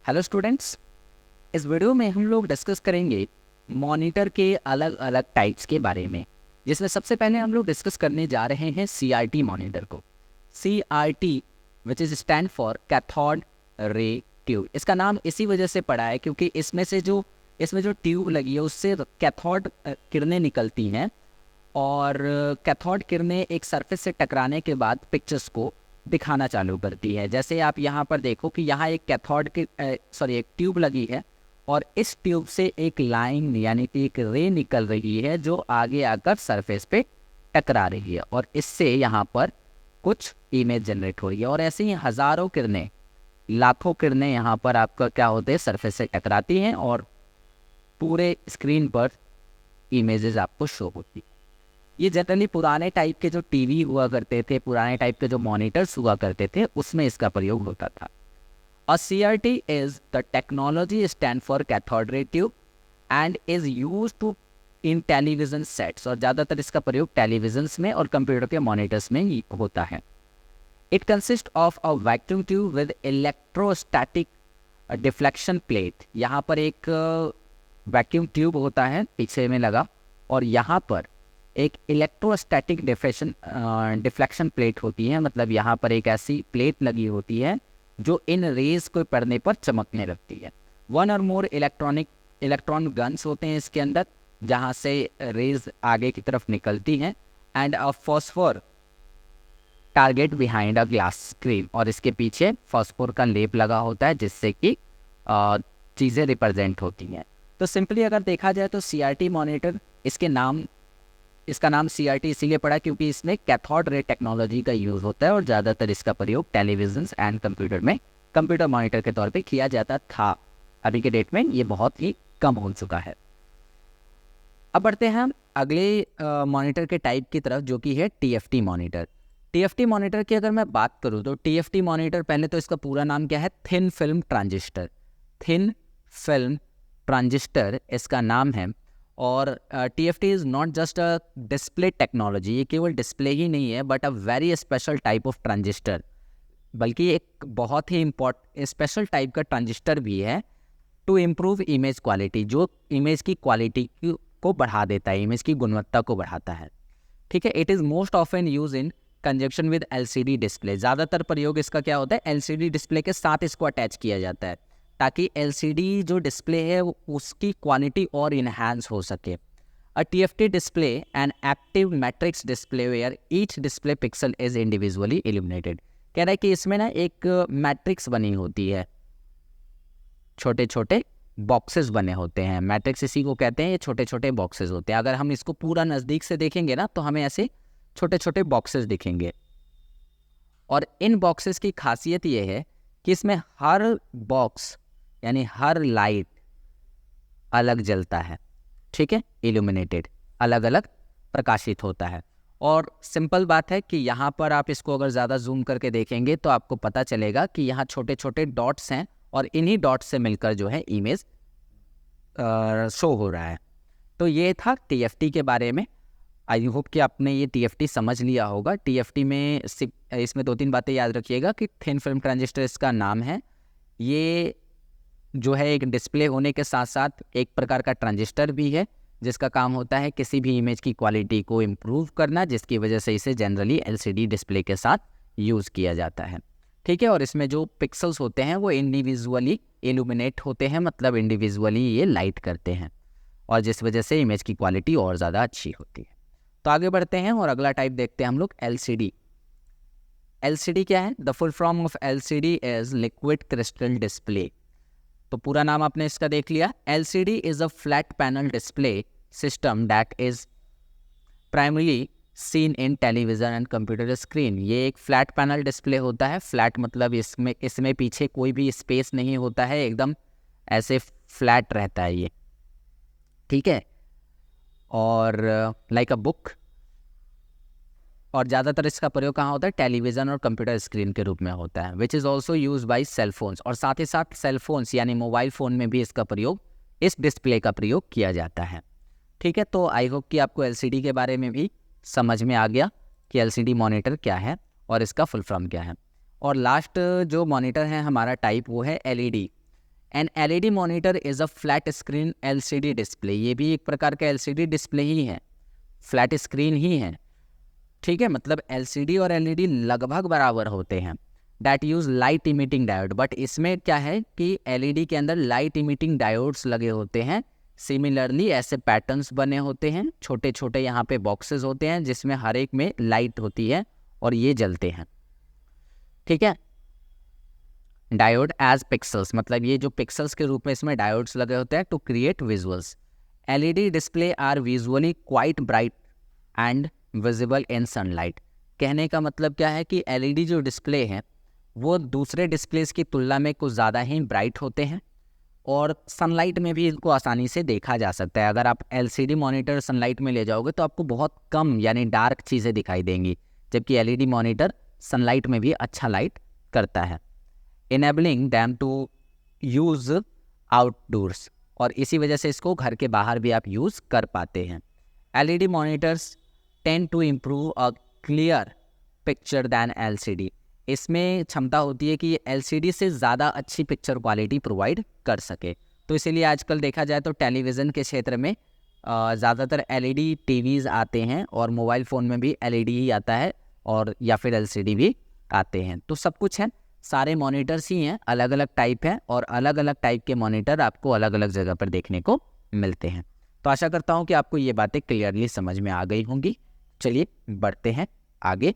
Hello students, इस video में हम लोग डिस्कस करेंगे मॉनिटर के अलग अलग टाइप्स के बारे में, जिसमें सबसे पहले हम लोग डिस्कस करने जा रहे हैं CRT मॉनिटर को। CRT which is stand for cathode ray tube. इसका नाम इसी वजह से पड़ा है क्योंकि इसमें जो ट्यूब लगी है उससे कैथोड किरणें निकलती हैं, और कैथोड किरणें एक सरफेस से टकराने के बाद पिक्चर्स को दिखाना चालू करती है। जैसे आप यहाँ पर देखो कि यहाँ एक एक ट्यूब लगी है, और इस ट्यूब से एक लाइन यानी कि एक रे निकल रही है जो आगे आकर सरफेस पे टकरा रही है, और इससे यहाँ पर कुछ इमेज जनरेट हो रही है। और ऐसे ही हज़ारों किरणें, लाखों किरणें यहाँ पर आपका क्या होते हैं, सरफेस से टकराती हैं और पूरे स्क्रीन पर इमेजेस आपको शो होती है। ये जनरली पुराने टाइप के जो टीवी हुआ करते थे, पुराने टाइप के जो मॉनिटर्स हुआ करते थे, उसमें इसका प्रयोग होता था। A CRT is the technology stand for cathode ray tube and is used to in television sets, और ज़्यादातर इसका प्रयोग टेलीविजन्स में और कंप्यूटर के मॉनिटर्स में ही होता है। It consists of a vacuum tube with electrostatic deflection plate। यहाँ पर एक वैक्यूम ट्यूब होता है पीछे में लगा, और यहाँ पर एक इलेक्ट्रोस्टैटिक डिफ्लेक्शन प्लेट होती है। मतलब यहाँ पर एक ऐसी प्लेट लगी होती है जो इन रेज को पड़ने पर चमकने लगती है। वन और मोर इलेक्ट्रॉन गन्स होते हैं इसके अंदर, जहाँ से रेज आगे की तरफ निकलती हैं, and a phosphor target behind a glass screen, और इसके पीछे फॉस्फोर का लेप लगा होता है जिससे कि चीज़ें रिप्रेजेंट होती हैं। तो सिंपली अगर देखा जाए तो CRT मॉनिटर, इसका नाम CRT इसीलिए पड़ा क्योंकि इसमें कैथोड रे टेक्नोलॉजी का यूज़ होता है, और ज़्यादातर इसका प्रयोग टेलीविजन्स एंड कंप्यूटर में कंप्यूटर मॉनिटर के तौर पे किया जाता था। अभी के डेट में ये बहुत ही कम हो चुका है। अब बढ़ते हैं हम अगले मॉनिटर के टाइप की तरफ, जो कि है TFT मॉनिटर। TFT मॉनिटर की अगर मैं बात करूँ तो TFT मॉनिटर, पहले तो इसका पूरा नाम क्या है, thin film transistor. Thin film transistor इसका नाम है। और TFT is not just a display technology, ये केवल डिस्प्ले ही नहीं है but a very special type of transistor, बल्कि एक बहुत ही स्पेशल टाइप का ट्रांजिस्टर भी है टू इम्प्रूव इमेज क्वालिटी, जो इमेज की क्वालिटी को बढ़ा देता है, इमेज की गुणवत्ता को बढ़ाता है। ठीक है। It is most often use in conjunction with LCD display. ज़्यादातर प्रयोग इसका क्या होता है, LCD डिस्प्ले के साथ इसको अटैच किया जाता है ताकि LCD जो डिस्प्ले है उसकी क्वालिटी और इन्हांस हो सके। A TFT display an active matrix display where each display pixel is individually illuminated. कह रहा है कि इसमें ना एक मैट्रिक्स बनी होती है, छोटे छोटे बॉक्सेस बने होते हैं। मैट्रिक्स इसी को कहते हैं, ये छोटे छोटे बॉक्सेस होते हैं। अगर हम इसको पूरा नज़दीक से देखेंगे ना तो हमें ऐसे छोटे छोटे बॉक्सेस दिखेंगे, और इन बॉक्सेस की खासियत ये है कि इसमें हर बॉक्स यानी हर लाइट अलग जलता है। ठीक है, इल्यूमिनेटेड, अलग अलग प्रकाशित होता है। और सिंपल बात है कि यहाँ पर आप इसको अगर ज़्यादा जूम करके देखेंगे तो आपको पता चलेगा कि यहाँ छोटे छोटे डॉट्स हैं, और इन्हीं डॉट्स से मिलकर जो है इमेज शो हो रहा है। तो ये था TFT के बारे में। आई होप कि आपने ये TFT समझ लिया होगा। TFT में इसमें 2-3 बातें याद रखिएगा कि थिन फिल्म ट्रांजिस्टर इसका नाम है। ये जो है एक डिस्प्ले होने के साथ साथ एक प्रकार का ट्रांजिस्टर भी है, जिसका काम होता है किसी भी इमेज की क्वालिटी को इम्प्रूव करना, जिसकी वजह से इसे जनरली LCD डिस्प्ले के साथ यूज़ किया जाता है। ठीक है। और इसमें जो पिक्सल्स होते हैं वो इंडिविजुअली इल्यूमिनेट होते हैं, मतलब इंडिविजुअली ये लाइट करते हैं, और जिस वजह से इमेज की क्वालिटी और ज़्यादा अच्छी होती है। तो आगे बढ़ते हैं और अगला टाइप देखते हैं हम लोग, LCD। LCD क्या है? The full form of LCD is liquid crystal display. तो पूरा नाम आपने इसका देख लिया। LCD is a flat panel display system that is primarily seen in television and computer screen. ये एक फ्लैट पैनल डिस्प्ले होता है। फ्लैट मतलब इसमें पीछे कोई भी स्पेस नहीं होता है, एकदम ऐसे फ्लैट रहता है ये। ठीक है। और लाइक अ बुक, और ज़्यादातर इसका प्रयोग कहाँ होता है, टेलीविज़न और कंप्यूटर स्क्रीन के रूप में होता है। Which is also use by cellphones, और साथ ही साथ सेलफोन्स यानी मोबाइल फ़ोन में भी इसका प्रयोग, इस डिस्प्ले का प्रयोग किया जाता है। ठीक है। तो आई होप कि आपको LCD के बारे में भी समझ में आ गया कि LCD मॉनिटर क्या है और इसका फुल फॉर्म क्या है। और लास्ट जो मॉनिटर है हमारा टाइप वो है LED। An LED monitor is a flat screen LCD display, ये भी एक प्रकार का एलसीडी डिस्प्ले ही है, फ्लैट स्क्रीन ही है, ठीक है, मतलब एलसीडी और एलईडी लगभग बराबर होते हैं। That use light emitting diode, but इसमें क्या है कि एलईडी के अंदर लाइट इमिटिंग डायोड्स लगे होते हैं। सिमिलरली ऐसे पैटर्न्स बने होते हैं, छोटे छोटे यहाँ पे बॉक्सेस होते हैं जिसमें हर एक में लाइट होती है और ये जलते हैं, ठीक है। डायोड एज पिक्सल्स, मतलब ये जो पिक्सल्स के रूप में इसमें डायोड्स लगे होते हैं to create visuals. LED display are visually quite bright and visible in sunlight. कहने का मतलब क्या है कि एलईडी जो डिस्प्ले है वो दूसरे डिस्प्लेस की तुलना में कुछ ज़्यादा ही ब्राइट होते हैं और सनलाइट में भी इनको आसानी से देखा जा सकता है। अगर आप एलसीडी मॉनिटर सनलाइट में ले जाओगे तो आपको बहुत कम यानी डार्क चीज़ें दिखाई देंगी, जबकि एलईडी मॉनिटर सनलाइट में भी अच्छा लाइट करता है। Enabling them to use outdoors, और इसी वजह से इसको घर के बाहर भी आप यूज़ कर पाते हैं। LED monitors tend to improve a clear picture than LCD, इसमें क्षमता होती है कि एलसीडी से ज़्यादा अच्छी पिक्चर क्वालिटी प्रोवाइड कर सके। तो इसीलिए आजकल देखा जाए तो टेलीविज़न के क्षेत्र में ज़्यादातर एलईडी टीवीज़ आते हैं और मोबाइल फ़ोन में भी एलईडी ही आता है और या फिर एलसीडी भी आते हैं। तो सब कुछ है, सारे मॉनिटर्स ही हैं, अलग अलग टाइप है और अलग अलग टाइप के मॉनिटर आपको अलग अलग जगह पर देखने को मिलते हैं। तो आशा करता हूँ कि आपको ये बातें क्लियरली समझ में आ गई होंगी। चलिए बढ़ते हैं आगे।